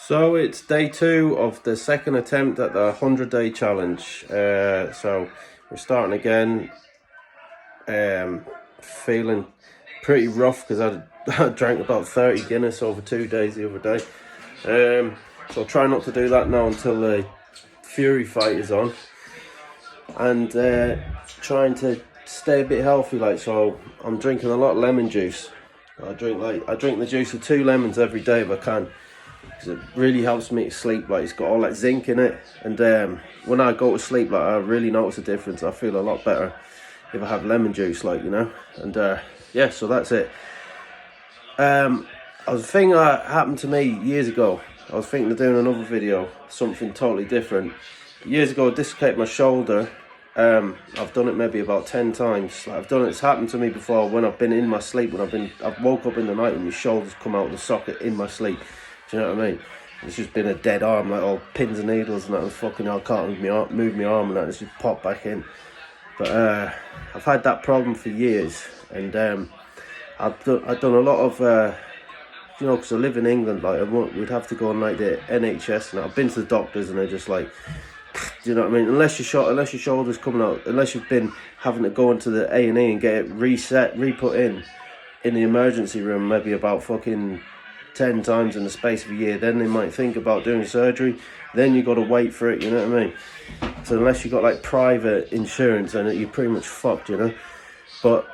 So it's day 2 of the second attempt at the 100-day challenge. So we're starting again. Feeling pretty rough because I drank about 30 Guinness over 2 days the other day. So I'll try not to do that now until the Fury fight is on. And trying to stay a bit healthy, so I'm drinking a lot of lemon juice. I drink the juice of 2 lemons every day if I can. It really helps me to sleep. It's got all that zinc in it, and when I go to sleep, I really notice a difference. I feel a lot better if I have lemon juice, and yeah, so that's it. I was thinking that happened to me years ago. I was thinking of doing another video, something totally different. Years ago, I dislocated my shoulder. I've done it maybe about 10 times. It's happened to me before when I've been in my sleep, I've woke up in the night and my shoulders come out of the socket in my sleep. Do you know what I mean? It's just been a dead arm, all pins and needles and that, and fucking hell, I can't move my arm and that, it's just popped back in. But I've had that problem for years, and I've done a lot of, because I live in England, we'd have to go on the NHS, and I've been to the doctors and they're just do you know what I mean? Unless your shoulder's coming out, unless you've been having to go into the A&E and get it re-put in the emergency room maybe about fucking 10 times in the space of a year, then they might think about doing surgery. Then you got to wait for it, you know what I mean? So unless you got private insurance, then you're pretty much fucked, you know. But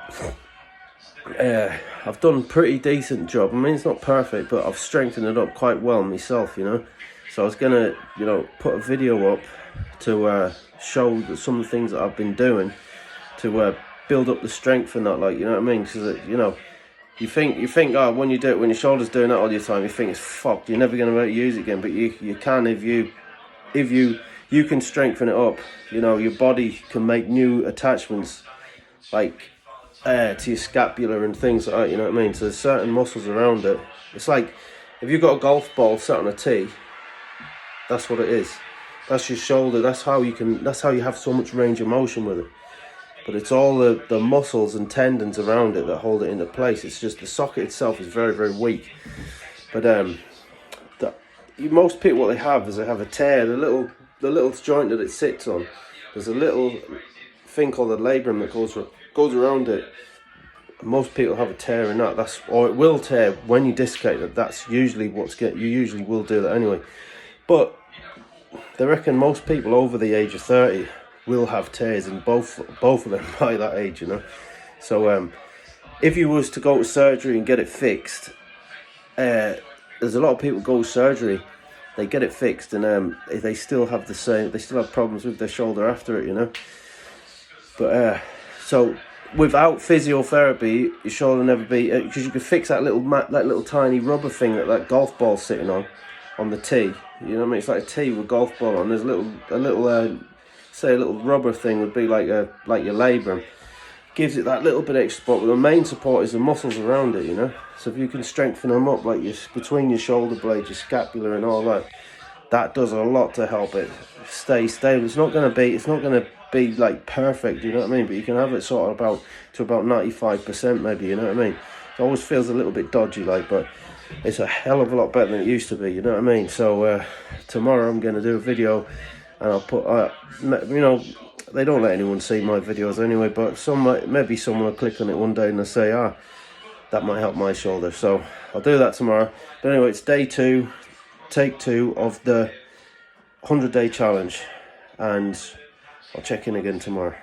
I've done a pretty decent job. I mean, it's not perfect, but I've strengthened it up quite well myself, you know. So I was gonna, put a video up to show some of the things that I've been doing to build up the strength and that, you know what I mean? Because you think, oh, when you do it, when your shoulder's doing that all the time, you think it's fucked. You're never going to be able to use it again. But you can if you can strengthen it up. Your body can make new attachments, to your scapula and things like that. You know what I mean? So there's certain muscles around it. It's like if you've got a golf ball sat on a tee. That's what it is. That's your shoulder. That's how you have so much range of motion with it. But it's all the muscles and tendons around it that hold it into place. It's just the socket itself is very, very weak. But most people, what they have is they have a tear. The little joint that it sits on, there's a little thing called a labrum that goes around it. Most people have a tear in that. Or it will tear when you dislocate it. That's usually you usually will do that anyway. But they reckon most people over the age of 30 will have tears in both of them by that age, you know. So if you was to go to surgery and get it fixed, there's a lot of people go to surgery, they get it fixed, and they still have problems with their shoulder after it, you know. But so without physiotherapy, your shoulder never be, because you could fix that little tiny rubber thing that golf ball's sitting on the tee. You know what I mean? It's like a tee with a golf ball on. There's a little rubber thing would be like your labrum. Gives it that little bit extra support, but the main support is the muscles around it, you know. So if you can strengthen them up, between your shoulder blades, your scapula, and all that, that does a lot to help it stay stable. It's not gonna be perfect, you know what I mean? But you can have it sort of about 95%, maybe, you know what I mean? It always feels a little bit dodgy, but it's a hell of a lot better than it used to be, you know what I mean? So tomorrow I'm gonna do a video. And I'll put, they don't let anyone see my videos anyway, but maybe someone will click on it one day and they'll say, that might help my shoulder. So I'll do that tomorrow. But anyway, it's day 2, take 2 of the 100-day challenge, and I'll check in again tomorrow.